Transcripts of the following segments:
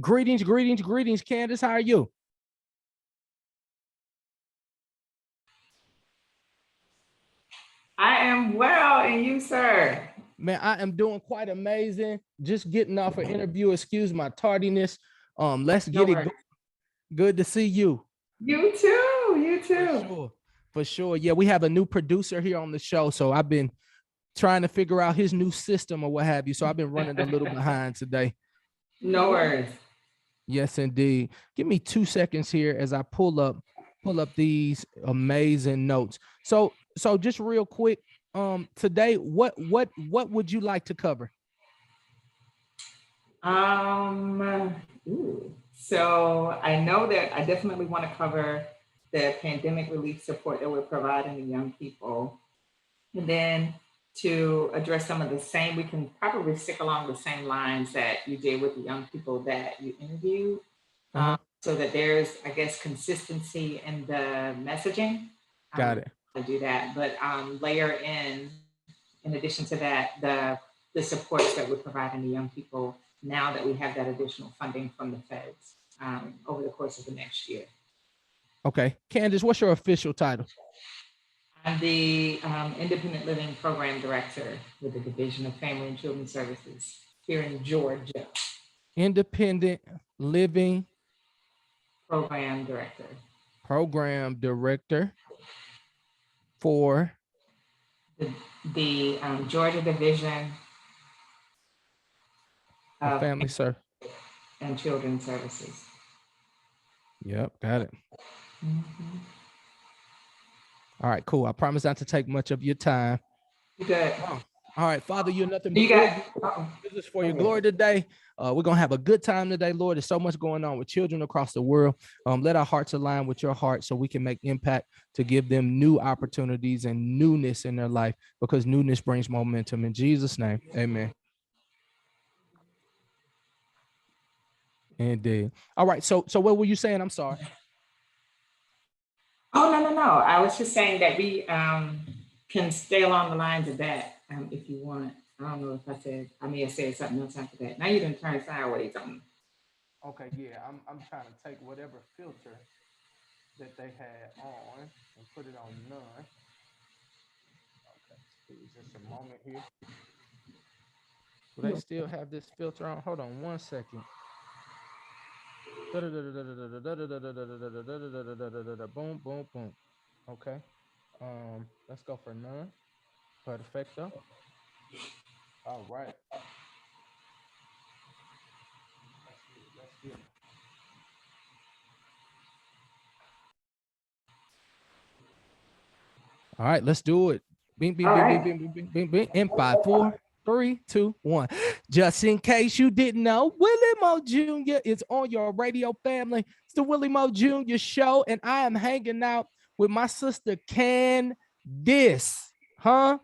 Greetings, greetings, greetings, Candace. How are you? I am well, and you, sir? Man, I am doing quite amazing. Just getting off an interview. Excuse my tardiness. Let's No get it worries. go- Good to see you. You too. You For too. sure. For sure. Yeah, we have a new producer here on the show. So I've been trying to figure out his new system or what have you. So I've been running a little behind today. No worries. Yes, indeed. Give me 2 seconds here as I pull up these amazing notes. So just real quick, today, what would you like to cover? So I know that I definitely want to cover the pandemic relief support that we're providing to young people. And then to address some of the same, we can probably stick along the same lines that you did with the young people that you interviewed, Uh-huh. so that there's, I guess, consistency in the messaging. Got We it. to do that, but layer in addition to that, the supports that we're providing to young people now that we have that additional funding from the feds over the course of the next year. Okay. Candace, what's your official title? I'm the Independent Living Program Director with the Division of Family and Children's Services here in Georgia. Independent Living Program Director. Program Director for The, the Georgia Division a of family sir. and Children's Services. Yep, got it. Mm-hmm. All right, cool. I promise not to take much of your time. You good? Oh, all right, Father, you're nothing You but got? good. You use this for Go your ahead. glory today. We're gonna have a good time today, Lord. There's so much going on with children across the world. Let our hearts align with your heart so we can make impact to give them new opportunities and newness in their life because newness brings momentum. In Jesus' name, amen. Indeed. All right. So what were you saying? I'm sorry. Oh, no, no, no. I was just saying that we can stay along the lines of that if you want. I don't know if I may have said something else after that. Now you didn't turn sideways on me. Okay, yeah. I'm trying to take whatever filter that they had on and put it on none. Okay. Give me just a moment here. Do they still have this filter on? Hold on 1 second. Boom, boom, boom. Okay. Let's go for none. Perfecto. All right. Let's get it. Let's get it. All right, let's do it. Bing, bing, All bing, bing, right. bing, bing, bing, bing, bing. In five, four, three, two, one. Just in case you didn't know, Willie Mo Jr. is on your radio family. It's the Willie Mo Jr. show, and I am hanging out with my sister Candis, Candis,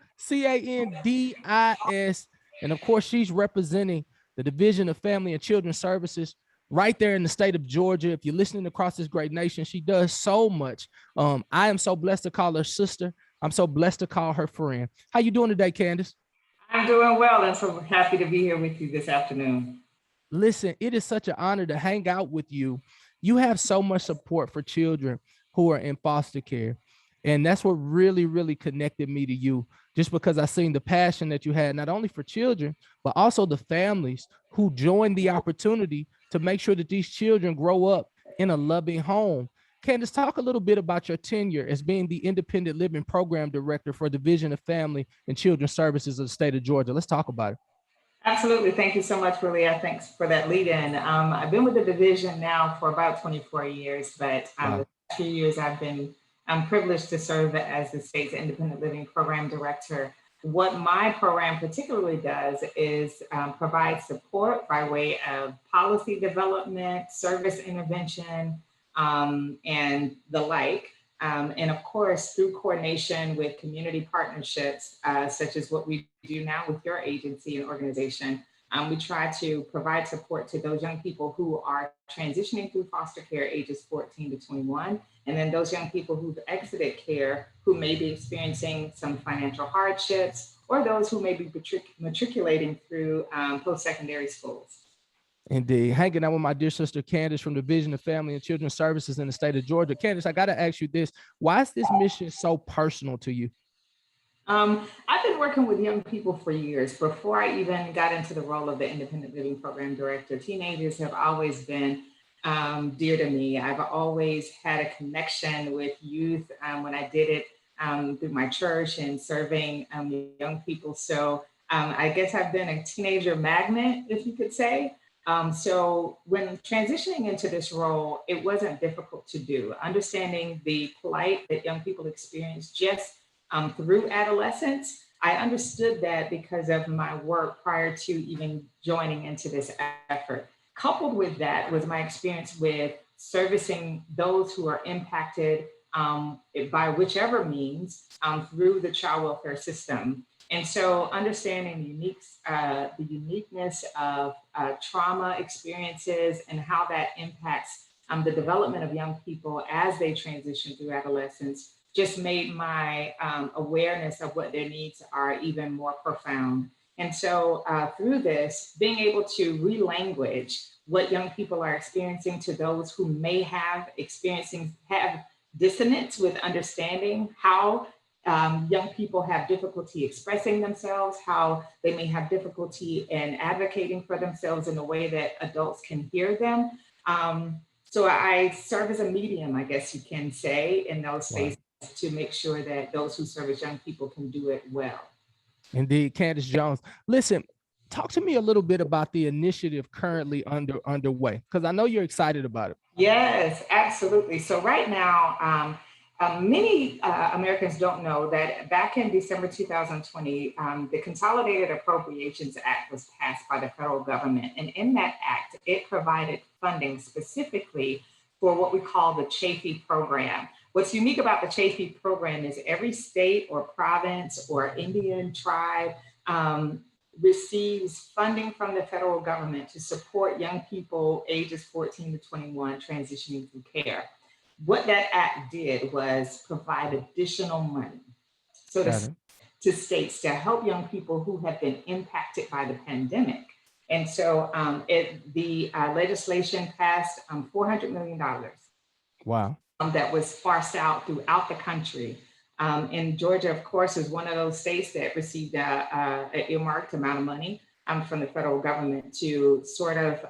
and of course she's representing the Division of Family and Children's Services right there in the state of Georgia. If you're listening across this great nation, she does so much. I am so blessed to call her sister. I'm so blessed to call her friend. How you doing today, Candace? I'm doing well and so happy to be here with you this afternoon. Listen, it is such an honor to hang out with you. You have so much support for children who are in foster care. And that's what really, really connected me to you, just because I seen the passion that you had, not only for children, but also the families who joined the opportunity to make sure that these children grow up in a loving home. Candace, talk a little bit about your tenure as being the Independent Living Program Director for Division of Family and Children's Services of the state of Georgia. Let's talk about it. Absolutely. Thank you so much, Maria. Thanks for that lead in. I've been with the division now for about 24 years, but the Wow. last few years I'm privileged to serve as the state's independent living program director. What my program particularly does is provide support by way of policy development, service intervention, and the like. And of course, through coordination with community partnerships, such as what we do now with your agency and organization, we try to provide support to those young people who are transitioning through foster care ages 14 to 21, and then those young people who've exited care who may be experiencing some financial hardships, or those who may be matriculating through post secondary schools. Indeed. Hanging out with my dear sister Candis from the Division of Family and Children's Services in the state of Georgia. Candis, I got to ask you this. Why is this mission so personal to you? I've been working with young people for years. Before I even got into the role of the Independent Living Program Director, teenagers have always been dear to me. I've always had a connection with youth when I did it through my church and serving young people. So I guess I've been a teenager magnet, if you could say. So when transitioning into this role, it wasn't difficult to do. Understanding the plight that young people experience just through adolescence, I understood that because of my work prior to even joining into this effort. Coupled with that was my experience with servicing those who are impacted by whichever means through the child welfare system. And so understanding the uniqueness of trauma experiences and how that impacts the development of young people as they transition through adolescence just made my awareness of what their needs are even more profound. And so through this, being able to relanguage what young people are experiencing to those who may have dissonance with understanding how young people have difficulty expressing themselves, how they may have difficulty in advocating for themselves in a way that adults can hear them. So I serve as a medium, I guess you can say, in those Wow. spaces to make sure that those who serve as young people can do it well. Indeed, Candis Jones. Listen, talk to me a little bit about the initiative currently underway, because I know you're excited about it. Yes, absolutely. So right now, many Americans don't know that back in December 2020, the Consolidated Appropriations Act was passed by the federal government. And in that act, it provided funding specifically for what we call the Chafee program. What's unique about the Chafee program is every state or province or Indian tribe receives funding from the federal government to support young people ages 14 to 21 transitioning through care. What that act did was provide additional money so Got it. to states to help young people who have been impacted by the pandemic. And so the legislation passed $400 million Wow. that was sparsed out throughout the country. And Georgia, of course, is one of those states that received an earmarked amount of money from the federal government to sort of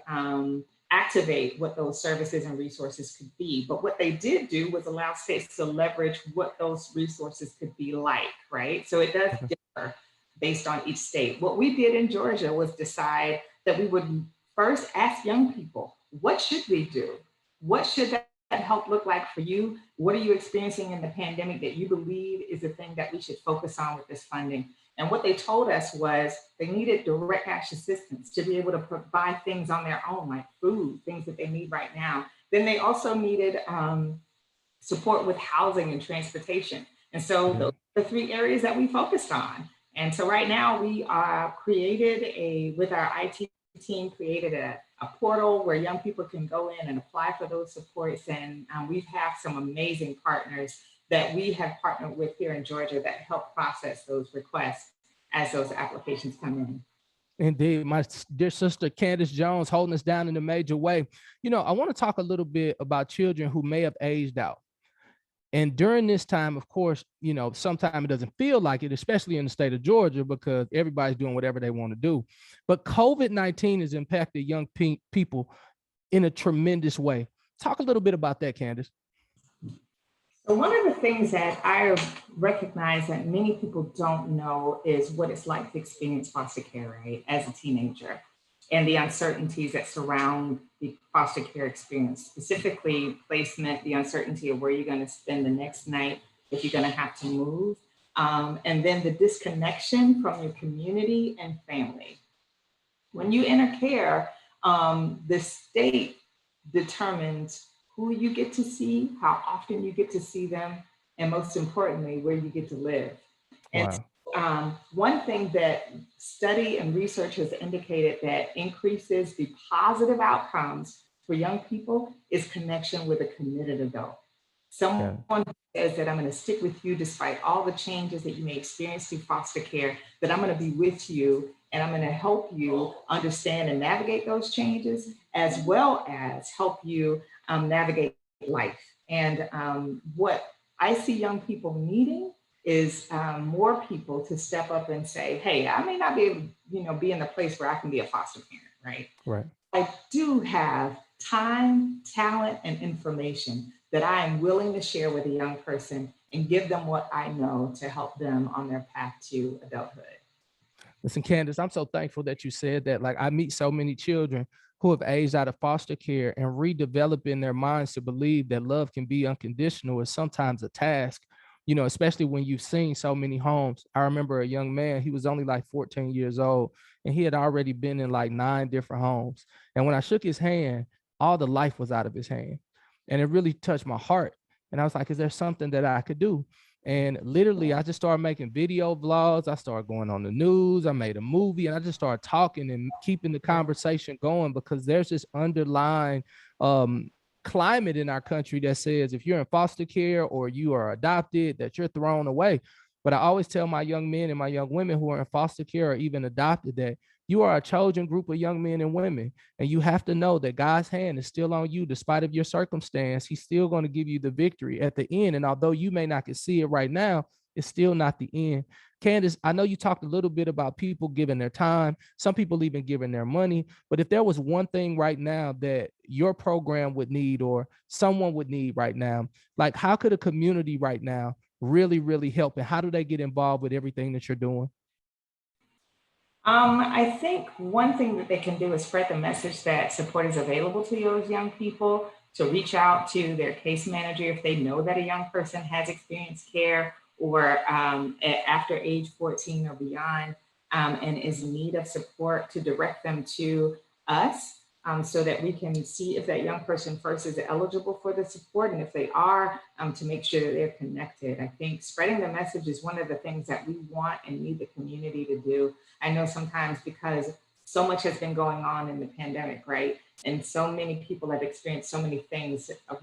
activate what those services and resources could be. But what they did do was allow states to leverage what those resources could be like, right? So it does Okay. differ based on each state. What we did in Georgia was decide that we would first ask young people, what should we do? What should that help look like for you? What are you experiencing in the pandemic that you believe is the thing that we should focus on with this funding? And what they told us was they needed direct cash assistance to be able to provide things on their own, like food, things that they need right now. Then they also needed support with housing and transportation. And so those are the three areas that we focused on. And so right now we with our IT team, created a portal where young people can go in and apply for those supports. And we have some amazing partners that we have partnered with here in Georgia that help process those requests as those applications come in. Indeed, my dear sister Candis Jones holding us down in a major way. I want to talk a little bit about children who may have aged out. And during this time, of course, sometimes it doesn't feel like it, especially in the state of Georgia, because everybody's doing whatever they want to do. But COVID-19 has impacted young people in a tremendous way. Talk a little bit about that, Candis. So one of the things that I recognize that many people don't know is what it's like to experience foster care, right, as a teenager, and the uncertainties that surround the foster care experience, specifically placement, the uncertainty of where you're going to spend the next night if you're going to have to move, and then the disconnection from your community and family. When you enter care, the state determines who you get to see, how often you get to see them, and most importantly, where you get to live. And Wow. one thing that study and research has indicated that increases the positive outcomes for young people is connection with a committed adult. Someone Yeah. who says that I'm going to stick with you despite all the changes that you may experience through foster care, that I'm going to be with you and I'm going to help you understand and navigate those changes, as well as help you navigate life. And what I see young people needing is more people to step up and say, "Hey, I may not be able, be in a place where I can be a foster parent, right? Right. I do have time, talent, and information that I am willing to share with a young person and give them what I know to help them on their path to adulthood." Listen, Candace, I'm so thankful that you said that. Like, I meet so many children who have aged out of foster care and redeveloping their minds to believe that love can be unconditional is sometimes a task, especially when you've seen so many homes. I remember a young man, he was only like 14 years old, and he had already been in like 9 different homes. And when I shook his hand, all the life was out of his hand. And it really touched my heart. And I was like, is there something that I could do? And literally, I just started making video vlogs. I started going on the news. I made a movie, and I just started talking and keeping the conversation going because there's this underlying um, climate in our country that says if you're in foster care or you are adopted, that you're thrown away. But I always tell my young men and my young women who are in foster care or even adopted that you are a chosen group of young men and women, and you have to know that God's hand is still on you despite of your circumstance. He's still going to give you the victory at the end. And although you may not can see it right now, it's still not the end. Candace, I know you talked a little bit about people giving their time, some people even giving their money. But if there was one thing right now that your program would need or someone would need right now, like how could a community right now really, really help? And how do they get involved with everything that you're doing? I think one thing that they can do is spread the message that support is available to those young people, to reach out to their case manager if they know that a young person has experienced care or after age 14 or beyond, and is in need of support, to direct them to us, so that we can see if that young person first is eligible for the support. And if they are, to make sure that they're connected. I think spreading the message is one of the things that we want and need the community to do. I know sometimes because so much has been going on in the pandemic, right? And so many people have experienced so many things of,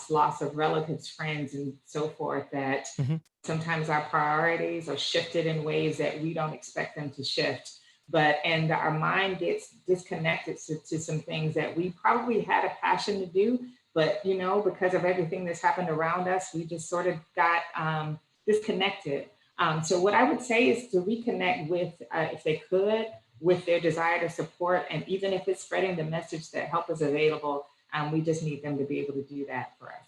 loss of relatives, friends, and so forth, that Mhm. sometimes our priorities are shifted in ways that we don't expect them to shift. And our mind gets disconnected to some things that we probably had a passion to do, but because of everything that's happened around us, we just sort of got disconnected. So what I would say is to reconnect with, if they could, with their desire to support, and even if it's spreading the message that help is available, we just need them to be able to do that for us.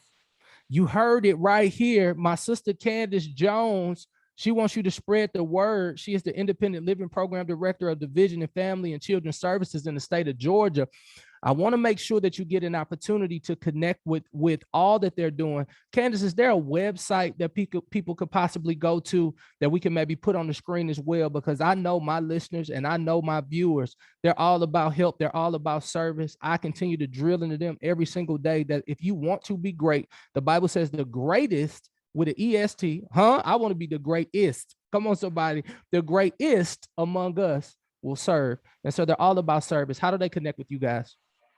You heard it right here. My sister Candis Jones, she wants you to spread the word. She is the Independent Living Program Director of Division of Family and Children's Services in the state of Georgia. I want to make sure that you get an opportunity to connect with all that they're doing. Candace, is there a website that people could possibly go to that we can maybe put on the screen as well? Because I know my listeners and I know my viewers, they're all about help. They're all about service. I continue to drill into them every single day that if you want to be great, the Bible says the greatest with an EST, huh? I want to be the greatest. Come on, somebody. The greatest among us will serve. And so they're all about service. How do they connect with you guys?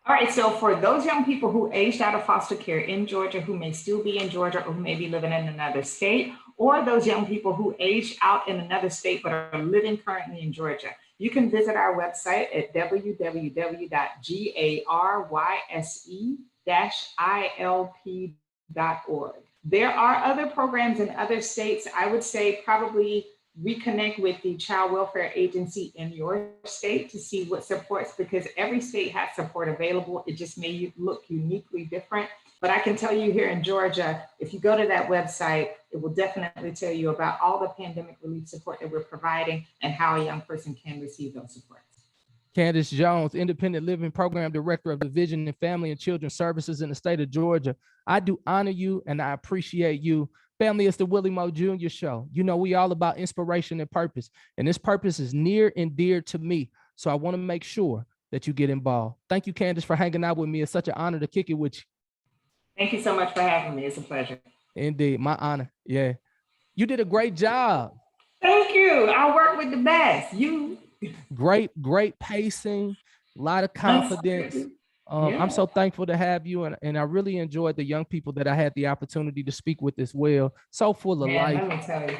All right, so for those young people who aged out of foster care in Georgia, who may still be in Georgia or who may be living in another state, or those young people who aged out in another state but are living currently in Georgia, you can visit our website at www.garse-ilp.org. There are other programs in other states. I would say probably reconnect with the child welfare agency in your state to see what supports, because every state has support available. It just may look uniquely different. But I can tell you here in Georgia, if you go to that website, it will definitely tell you about all the pandemic relief support that we're providing and how a young person can receive those supports. Candis Jones, Independent Living Program Director of Division in Family and Children's Services in the state of Georgia. I do honor you and I appreciate you. Family, it's the Willie Moe Jr. Show. You know, we all about inspiration and purpose, and this purpose is near and dear to me. So I want to make sure that you get involved. Thank you, Candace, for hanging out with me. It's such an honor to kick it with you. Thank you so much for having me. It's a pleasure. Indeed, my honor. Yeah. You did a great job. Thank you. I work with the best. You Great pacing, a lot of confidence. I'm Yeah. so thankful to have you, and I really enjoyed the young people that I had the opportunity to speak with as well. So full of Man, life. let me tell you.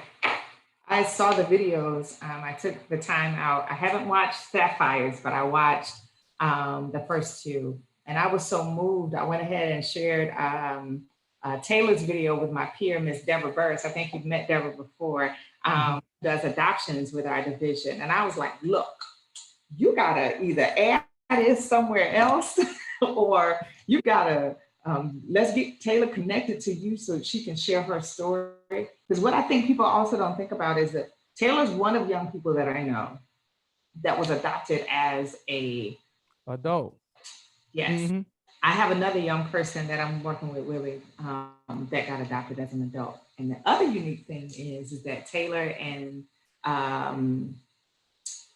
I saw the videos. I took the time out. I haven't watched Sapphires, but I watched the first two, and I was so moved. I went ahead and shared Taylor's video with my peer, Miss Deborah Burris. I think you've met Deborah before. Mhm. Does adoptions with our division, and I was like, "Look, you gotta either add this somewhere else, or you gotta let's get Taylor connected to you so she can share her story." Because what I think people also don't think about is that Taylor's one of young people that I know that was adopted as a Adult. yes. Mhm. I have another young person that I'm working with, Willie, that got adopted as an adult. And the other unique thing is that Taylor and um,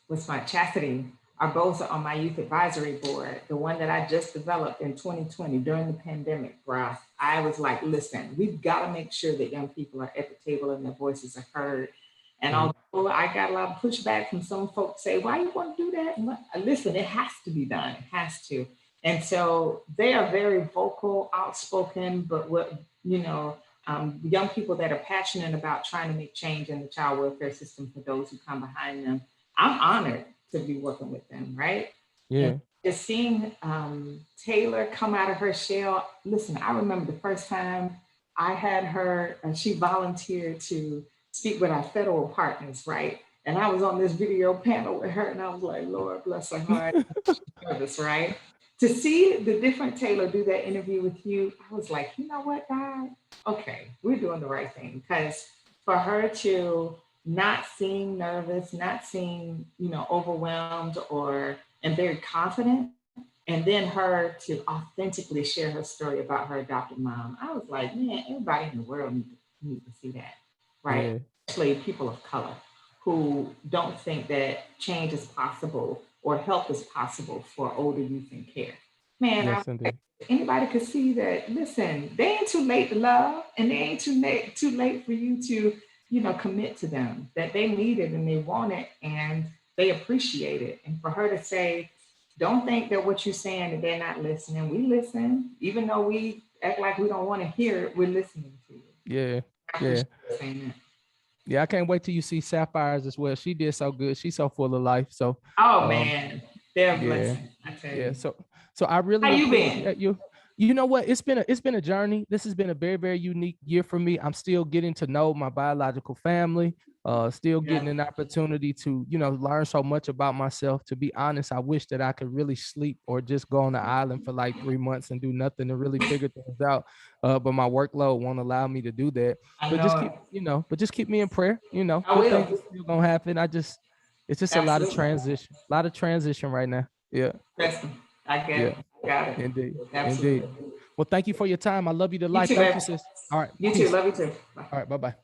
what's my Chastity are both on my youth advisory board. The one that I just developed in 2020 during the pandemic, bruh. I was like, listen, we've got to make sure that young people are at the table and their voices are heard. And Yeah. although I got a lot of pushback from some folks say, why you want to do that? Listen, it has to be done. It has to. And so they are very vocal, outspoken, but young people that are passionate about trying to make change in the child welfare system for those who come behind them. I'm honored to be working with them, right? And Yeah. just seeing Taylor come out of her shell. Listen, I remember the first time I had her, she volunteered to speak with our federal partners, right? And I was on this video panel with her, and I was like, Lord bless her heart, nervous, right? To see the different Taylor do that interview with you, I was like, you know what, God? Okay, we're doing the right thing. Because for her to not seem nervous, not seem, overwhelmed and very confident, and then her to authentically share her story about her adopted mom, I was like, man, everybody in the world need to see that, right? Yeah. Especially people of color who don't think that change is possible or help is possible for older youth in care. Man, Yes, indeed. anybody could see that. Listen, they ain't too late to love, and they ain't too late for you to, commit to them. That they need it and they want it and they appreciate it. And for her to say, "Don't think that what you're saying that they're not listening. We listen, even though we act like we don't want to hear it. We're listening to you." Yeah. I Yeah. appreciate you saying that. Yeah. I can't wait till you see Sapphires as well. She did so good. She's so full of life. So, Oh um, man, they're a yeah. blessing. I tell Yeah. you. So I How really you been? appreciate you. You know what? It's been a journey. This has been a very, very unique year for me. I'm still getting to know my biological family, still Yeah. getting an opportunity to, learn so much about myself. To be honest, I wish that I could really sleep or just go on the island for like 3 months and do nothing to really figure things out. But my workload won't allow me to do that. I But just know keep, it. but just keep me in prayer. I Good things will. are still gonna happen. It's just Absolutely. a lot of transition right now. Yeah. Trust me. I get Yeah. it. I got it. Indeed. Indeed. Absolutely. Well, thank you for your time. I love you to You life. too, Thank babe. you, sis. All right. You too. Peace. Love you too. Bye. All right. Bye bye.